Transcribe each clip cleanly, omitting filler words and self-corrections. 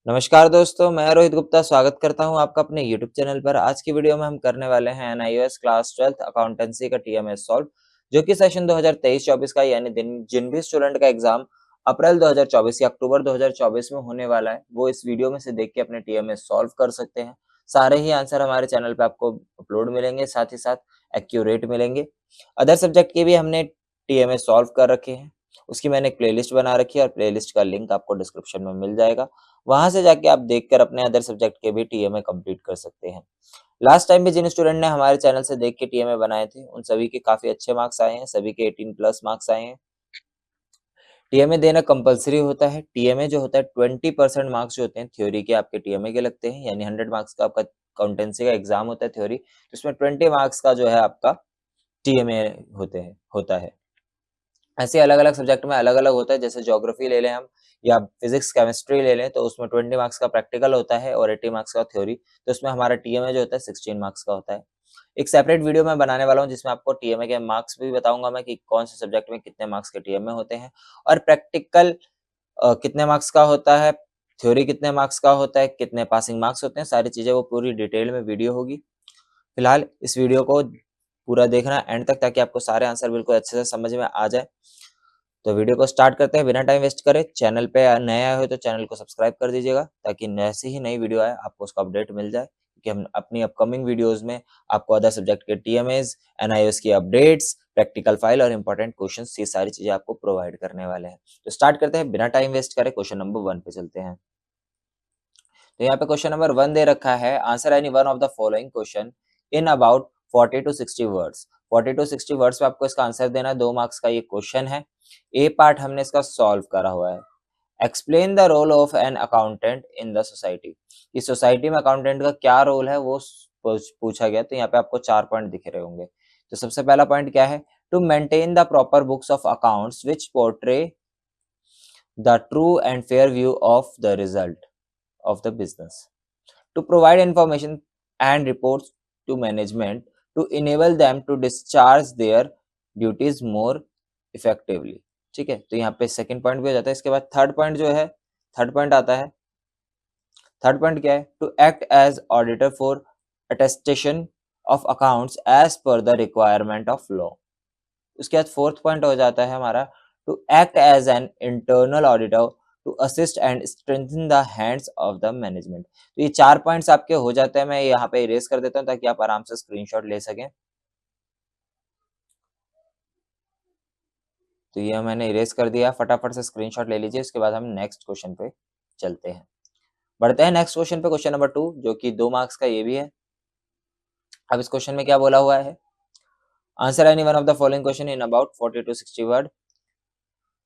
नमस्कार दोस्तों, मैं रोहित गुप्ता स्वागत करता हूं आपका अपने YouTube चैनल पर। आज की वीडियो में हम करने वाले हैं NIOS क्लास 12th अकाउंटेंसी का TMS सॉल्व, जो कि सेशन 2023-24 का यानी जिन भी स्टूडेंट का एग्जाम अप्रैल 2024 या अक्टूबर 2024 में होने वाला है, वो इस वीडियो में से देख के अपने TMS सॉल्व कर सकते हैं। सारे ही आंसर हमारे चैनल पे आपको अपलोड मिलेंगे, साथ ही साथ एक्यूरेट मिलेंगे। अदर सब्जेक्ट के भी हमने TMS सॉल्व कर रखे हैं, उसकी मैंने एक प्लेलिस्ट बना रखी है और प्लेलिस्ट का लिंक आपको डिस्क्रिप्शन में मिल जाएगा। वहां से जाके आप देखकर अपने अदर सब्जेक्ट के भी टीएमए कंप्लीट कर सकते हैं। लास्ट टाइम भी जिन स्टूडेंट ने हमारे चैनल से देख के टीएमए बनाए थे, उन सभी के काफी अच्छे मार्क्स आए हैं, सभी के 18 प्लस मार्क्स आए हैं। टीएमए देना कंपलसरी होता है। टीएमए जो होता है 20% मार्क्स जो होते हैं थ्योरी के आपके टीएमए के लगते हैं, यानी 100 मार्क्स का आपका अकाउंटेंसी का एग्जाम होता है थ्योरी, तो इसमें 20 मार्क्स का जो है आपका टीएमए होता है। ऐसे अलग-अलग सब्जेक्ट में अलग-अलग होता है, जैसे ज्योग्राफी ले लें हम या फिजिक्स, केमिस्ट्री ले लें, तो उसमें 20 मार्क्स का प्रैक्टिकल होता है और 80 मार्क्स का थ्योरी। तो उसमें हमारा टीएमए जो होता है 16 मार्क्स का होता है। एक सेपरेट वीडियो मैं बनाने वाला हूँ जिसमें आपको टीएमए के मार्क्स भी बताऊंगा मैं कि कौन से सब्जेक्ट में कितने मार्क्स के टीएमए होते हैं और प्रैक्टिकल कितने मार्क्स का होता है, थ्योरी कितने मार्क्स का होता है, कितने पासिंग मार्क्स होते हैं, सारी चीजें वो पूरी डिटेल में वीडियो होगी। फिलहाल इस वीडियो को पूरा देखना एंड तक, ताकि आपको सारे आंसर बिल्कुल अच्छे से समझ में आ जाए। तो वीडियो को स्टार्ट करते हैं बिना टाइम वेस्ट करे। चैनल पे नए आए हो तो चैनल को सब्सक्राइब कर दीजिएगा, ताकि जैसे ही नई वीडियो आए आपको उसका अपडेट मिल जाए, क्योंकि हम अपनी अपकमिंग वीडियोस में आपको अदर सब्जेक्ट के टीएमएस, एनआईओएस की अपडेट्स, प्रैक्टिकल फाइल और इंपॉर्टेंट क्वेश्चंस, ये सारी चीजें आपको प्रोवाइड करने वाले हैं। तो स्टार्ट करते हैं बिना टाइम वेस्ट करे, क्वेश्चन नंबर 1 पे चलते हैं। तो यहाँ पे क्वेश्चन नंबर 1 दे रखा है, answer any one of the following question in about 40 to 60 words. 40 to 60 words में आपको इसका आंसर देना है। 2 मार्क्स का ये क्वेश्चन है। ए पार्ट हमने इसका सॉल्व करा हुआ है। Explain the role of an accountant in the society. इस सोसाइटी में अकाउंटेंट का क्या रोल है वो पूछा गया। तो यहाँ पे आपको 4 पॉइंट दिख रहे होंगे। तो सबसे पहला पॉइंट क्या है? To maintain the proper books of accounts which portray the true and fair view of the result of the business, to provide information and reports to management to enable them to discharge their duties more effectively। ठीक है, तो यहाँ पे second point भी हो जाता है। इसके बाद थर्ड पॉइंट जो है, थर्ड पॉइंट आता है। थर्ड पॉइंट क्या है? To act as auditor for attestation of accounts as per the requirement of law. उसके बाद फोर्थ पॉइंट हो जाता है हमारा, to act as an internal auditor to assist and strengthen the hands of the management. तो ये 4 points आपके हो जाते हैं। मैं यहाँ पे इरेज कर देता हूँ ताकि आप आराम से स्क्रीनशॉट ले सकें। तो ये मैंने इरेज कर दिया, फटाफट से स्क्रीनशॉट ले लीजिए। उसके बाद हम नेक्स्ट क्वेश्चन पे चलते हैं, बढ़ते हैं नेक्स्ट क्वेश्चन पे, क्वेश्चन नंबर 2, जो कि 2 मार्क्स का ये भी है। अब इस क्वेश्चन में क्या बोला हुआ है? Answer any one of the following question in about 40 to 60 word.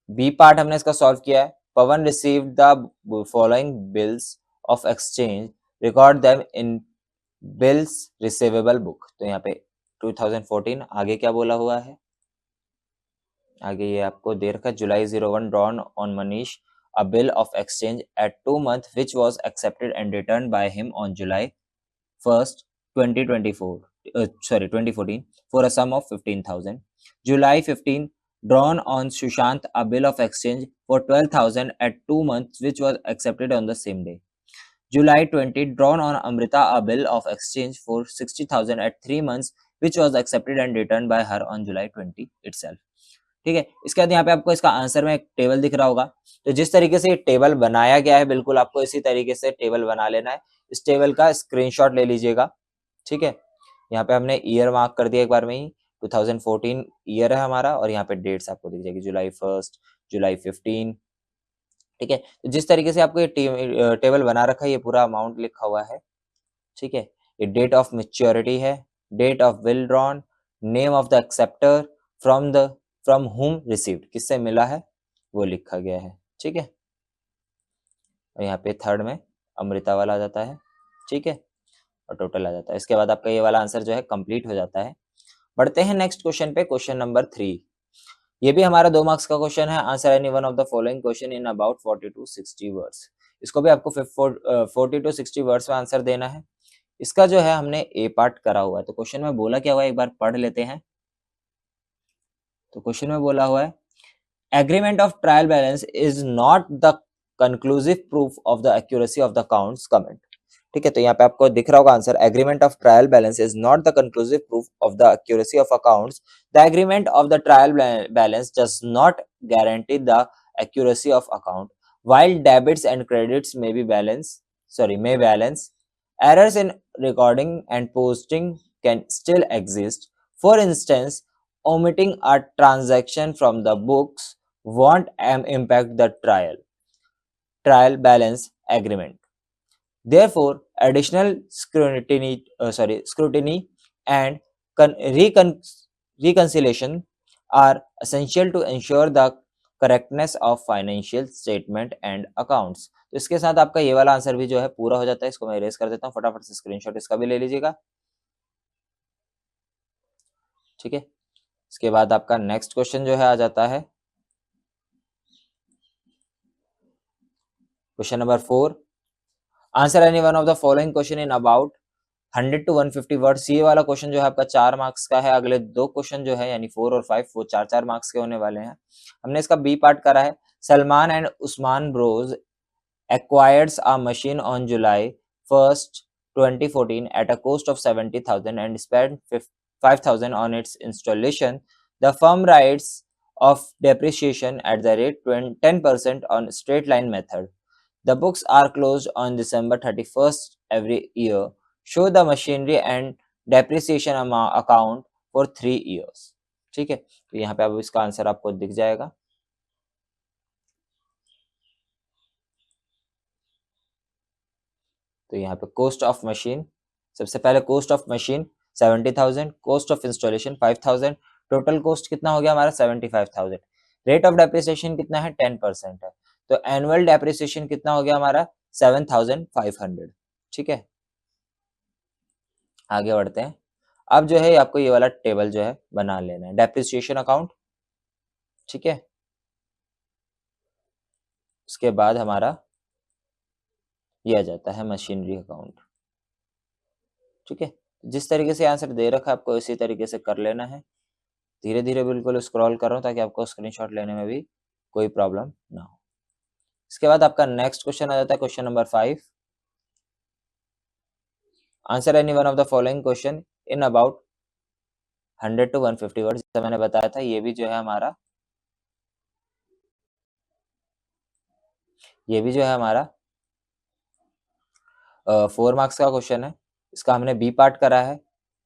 B part हमने इसका सॉल्व किया है। Pawan received the following bills of exchange, record them in bills receivable book. तो यहाँ पे 2014, आगे क्या बोला हुआ है? आगे ये आपको दे रखा है, July 01 drawn on Manish a bill of exchange at 2 month which was accepted and returned by him on July 1st 2014 for a sum of 15,000. July 15 drawn on Sushant a bill of exchange for 12,000 at 2 months which was accepted on the same day. July 20 drawn on Amrita a bill of exchange for 60,000 at 3 months which was accepted and returned by her on July 20 itself. ठीक है, इसके बाद यहाँ पे आपको इसका answer में एक टेबल दिख रहा होगा। तो जिस तरीके से ये टेबल बनाया गया है, बिल्कुल आपको इसी तरीके से टेबल बना लेना है। इस टेबल का स्क्रीनशॉट ले लीजिएगा। ठीक है, यहाँ पे हमने ईयर मार्क कर दिया एक बार में ही। 2014 ईयर है हमारा, और यहाँ पे डेट्स आपको दिख जाएगी, जुलाई 1, जुलाई 15। ठीक है, तो जिस तरीके से आपको ये टेबल बना रखा है, ये पूरा अमाउंट लिखा हुआ है। ठीक है, ये डेट ऑफ मेच्योरिटी है, date of bill drawn, name of the acceptor, from whom received, किससे मिला है वो लिखा गया है। ठीक है, और यहाँ पे थर्ड में अमृता वाला आ जाता है। ठीक है, और टोटल आ जाता है। इसके बाद आपका ये वाला आंसर जो है कंप्लीट हो जाता है। बढ़ते हैं नेक्स्ट क्वेश्चन पे, क्वेश्चन नंबर 3। ये भी हमारा 2 मार्क्स का क्वेश्चन है। Answer any one of the following question in about 40 to 60 words. इसको भी आपको 40 टू 60 वर्ड्स में आंसर देना है। इसका जो है हमने ए पार्ट करा हुआ है। तो क्वेश्चन में बोला क्या हुआ है, एक बार पढ़ लेते हैं। तो क्वेश्चन में बोला हुआ है, agreement of trial balance is not the conclusive proof of the accuracy of the accounts comment. ठीक है, तो यहाँ पे आपको दिख रहा होगा answer, agreement of trial balance is not the conclusive proof of the accuracy of accounts. The agreement of the trial balance does not guarantee the accuracy of account. While debits and credits may balance, errors in recording and posting can still exist. For instance, omitting a transaction from the books won't impact the trial balance agreement. Therefore, additional scrutiny and reconciliation are essential to ensure the correctness of financial statement and accounts. तो इसके साथ आपका ये वाला answer भी जो है पूरा हो जाता है. इसको मैं इरेज कर देता हूँ, फटाफट से स्क्रीनशॉट इसका भी ले लीजिएगा. ठीक है, इसके बाद आपका नेक्स्ट क्वेश्चन जो है आ जाता है question number 4. Answer any one of the following question in about 100 to 150 words. ये वाला क्वेश्चन जो है आपका 4 मार्क्स का है. अगले दो क्वेश्चन जो है यानी 4 और 5 वो 4-4 मार्क्स के होने वाले हैं. हमने इसका बी पार्ट करा है. Salman and Usman bros acquires a machine on July 1st, 2014 at a cost of 70,000 and spent 5,000 on its installation. The firm writes of depreciation at the rate 10% on straight line method. The books are closed on December 31st every year. Show the machinery and depreciation account for 3 years. ठीक है, तो यहाँ पे अब इसका answer आपको दिख जाएगा. तो यहाँ पे कॉस्ट ऑफ मशीन, सबसे पहले cost of machine 70,000, cost of installation 5,000, total cost कितना हो गया हमारा 75,000. रेट ऑफ डेप्रिसिएशन कितना है 10% है, तो एनुअल डेप्रिसिएशन कितना हो गया हमारा 7,500. ठीक है, आगे बढ़ते हैं. अब जो है आपको ये वाला टेबल जो है बना लेना है, डेप्रिसिएशन अकाउंट. ठीक है, उसके बाद हमारा ये आ जाता है मशीनरी अकाउंट. ठीक है, जिस तरीके से आंसर दे रखा है आपको इसी तरीके से कर लेना है. धीरे धीरे बिल्कुल स्क्रॉल कर रहा हूँ ताकि आपको स्क्रीनशॉट लेने में भी कोई प्रॉब्लम ना हो. इसके बाद आपका नेक्स्ट क्वेश्चन आ जाता है question number 5. Answer any one of the following question in about 100 to 150 words. जैसा मैंने बताया था ये भी जो है हमारा 4 मार्क्स का क्वेश्चन है. इसका हमने बी पार्ट करा है.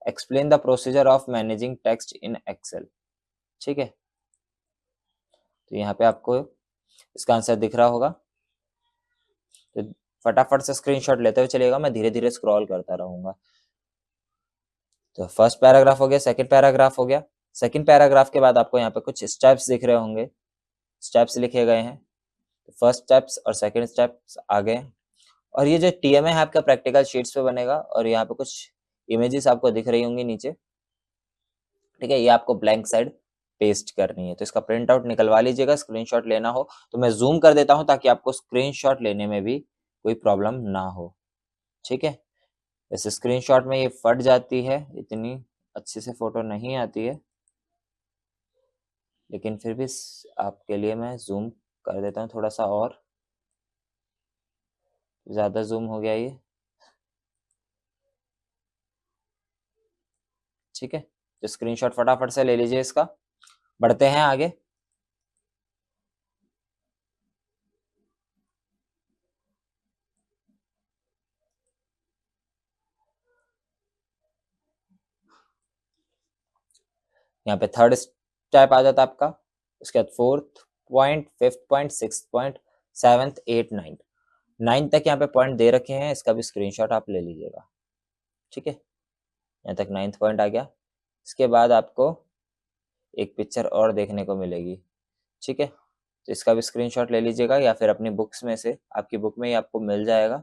Explain the procedure of managing text in Excel. ठीक है, तो यहाँ पे आपको इसका आंसर दिख रहा होगा, तो फटाफट से स्क्रीनशॉट लेते हुए चलिएगा, मैं धीरे धीरे स्क्रॉल करता रहूंगा. तो फर्स्ट पैराग्राफ हो गया, सेकंड पैराग्राफ हो गया. सेकंड पैराग्राफ के बाद आपको यहाँ पे कुछ स्टेप्स दिख रहे होंगे, स्टेप्स लिखे गए हैं. फर्स्ट स्टेप्स और सेकंड स्टेप्स आ गए. और ये जो टीएमए है आपका प्रैक्टिकल शीट्स पे बनेगा और यहाँ पे कुछ इमेजेस आपको दिख रही होंगी नीचे. ठीक है, ये आपको ब्लैंक साइड पेस्ट करनी है, तो इसका प्रिंट आउट निकलवा लीजिएगा. स्क्रीनशॉट लेना हो तो मैं जूम कर देता हूं ताकि आपको स्क्रीनशॉट लेने में भी कोई प्रॉब्लम ना हो. ठीक है, वैसे स्क्रीनशॉट में ये फट जाती है, इतनी अच्छे से फोटो नहीं आती है, लेकिन फिर भी आपके लिए मैं जूम कर देता हूँ थोड़ा सा. और ज्यादा जूम हो गया ये. ठीक है, तो स्क्रीनशॉट फटाफट से ले लीजिए इसका. बढ़ते हैं आगे. यहाँ पे थर्ड स्टेप आ जाता है आपका. उसके बाद 4th point, 5th point, 6th point, 7th, 8th, 9th. 9th तक यहाँ पे पॉइंट दे रखे हैं, इसका भी स्क्रीनशॉट आप ले लीजिएगा. ठीक है, यहाँ तक 9th पॉइंट आ गया. इसके बाद आपको एक पिक्चर और देखने को मिलेगी. ठीक है, तो इसका भी स्क्रीनशॉट ले लीजिएगा, या फिर अपनी बुक्स में से, आपकी बुक में ही आपको मिल जाएगा,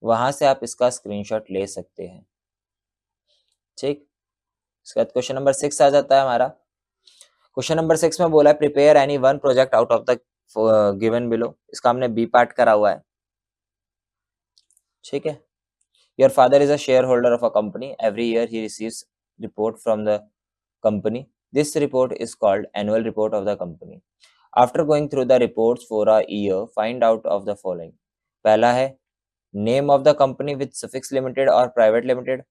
वहां से आप इसका स्क्रीनशॉट ले सकते हैं. ठीक, इसके बाद क्वेश्चन नंबर 6 आ जाता है हमारा. क्वेश्चन नंबर 6 में बोला है prepare any one project out of the given below. इसका हमने बी पार्ट करा हुआ है. ठीक है, your father is a share holder of a company. Every year he receives report from the company. This report is called annual report of the company. After going through the reports for a year find out of the following. पहला है name of the company with suffix limited और private limited,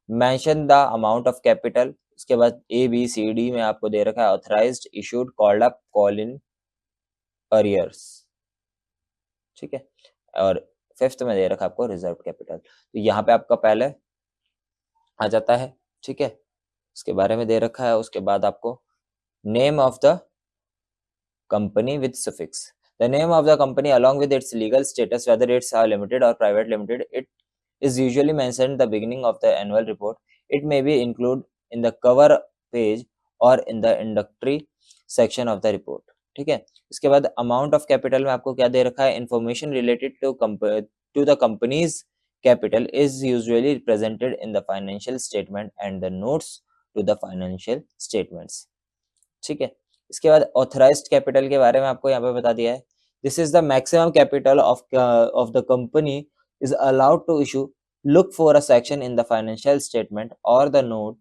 mention the amount of capital. उसके बाद A B C D में आपको दे रखा है authorised, issued, called up, call in, arrears. ठीक है, और फिफ्थ में दे रखा है आपको रिजर्व कैपिटल। तो यहाँ पे आपका पहले आ जाता है, ठीक है, उसके बारे में दे रखा है। उसके बाद आपको name of the company with suffix. The name of the company along with its legal status, whether it's a limited or private limited, it is usually mentioned at the beginning of the annual report. It may be included in the cover page or in the introductory section of the report. ठीक है, इसके बाद amount of capital में आपको क्या दे रखा है, information related to the company's capital is usually presented in the financial statement and the notes to the financial statements. ठीक है, इसके बाद ऑथराइज्ड कैपिटल के बारे में आपको यहाँ पे बता दिया है। This is the maximum capital of the company is allowed to issue, look for a section in the financial statement और the note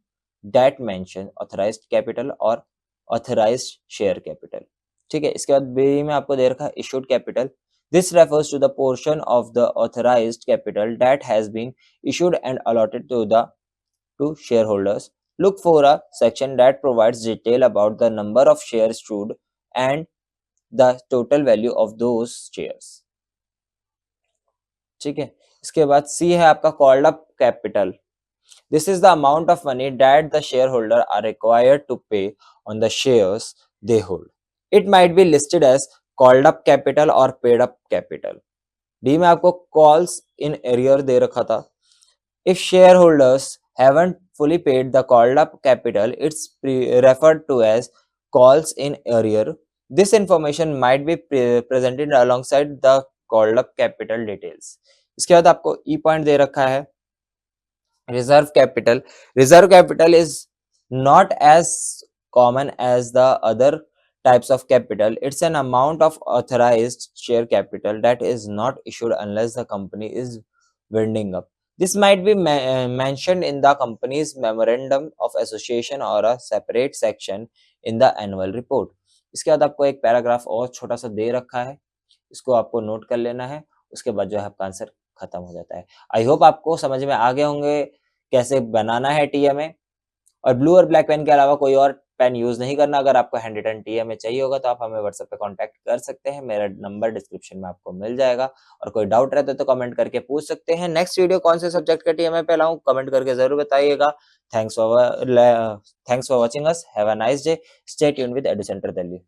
that mention authorised capital और ऑथराइज्ड शेयर कैपिटल। ठीक है, इसके बाद बी में आपको दे रखा है issued capital. This refers to the portion of the authorised capital that has been issued and allotted to shareholders. Look for a section that provides detail about the number of shares issued and the total value of those shares. ठीक है, इसके बाद C है आपका called up capital. This is the amount of money that the share holder are required to pay on the shares they hold. It might be listed as called up capital और paid up capital. D में आपको calls in arrear दे रखा था। If shareholders haven't fully paid the called up capital, it's referred to as calls in arrear. This information might be presented alongside the called up capital details. इसके बाद आपको ई point दे रखा है reserve capital. Reserve capital is not as common as the other types of capital. It's an amount of authorized share capital that is not issued unless the company is winding up. This might be mentioned in the company's memorandum of association or a separate section in the annual report. इसके बाद आपको एक paragraph और छोटा सा दे रखा है, इसको आपको नोट कर लेना है। उसके बाद जो है आपका आंसर खत्म हो जाता है। आई होप आपको समझ में आ गए होंगे कैसे बनाना है टीएमए। और ब्लू और ब्लैक पेन के अलावा कोई और पेन यूज नहीं करना। अगर आपको हैंड रिटन टीएमए चाहिए होगा तो आप हमें व्हाट्सएप पे कांटेक्ट कर सकते हैं, मेरा नंबर डिस्क्रिप्शन में आपको मिल जाएगा। और कोई डाउट रहता है तो कमेंट करके पूछ सकते हैं। नेक्स्ट वीडियो कौन से सब्जेक्ट का टीएमए पे लाऊं कमेंट करके जरूर बताइएगा। Thanks for watching us, have a nice day, stay tuned with edu centre Delhi.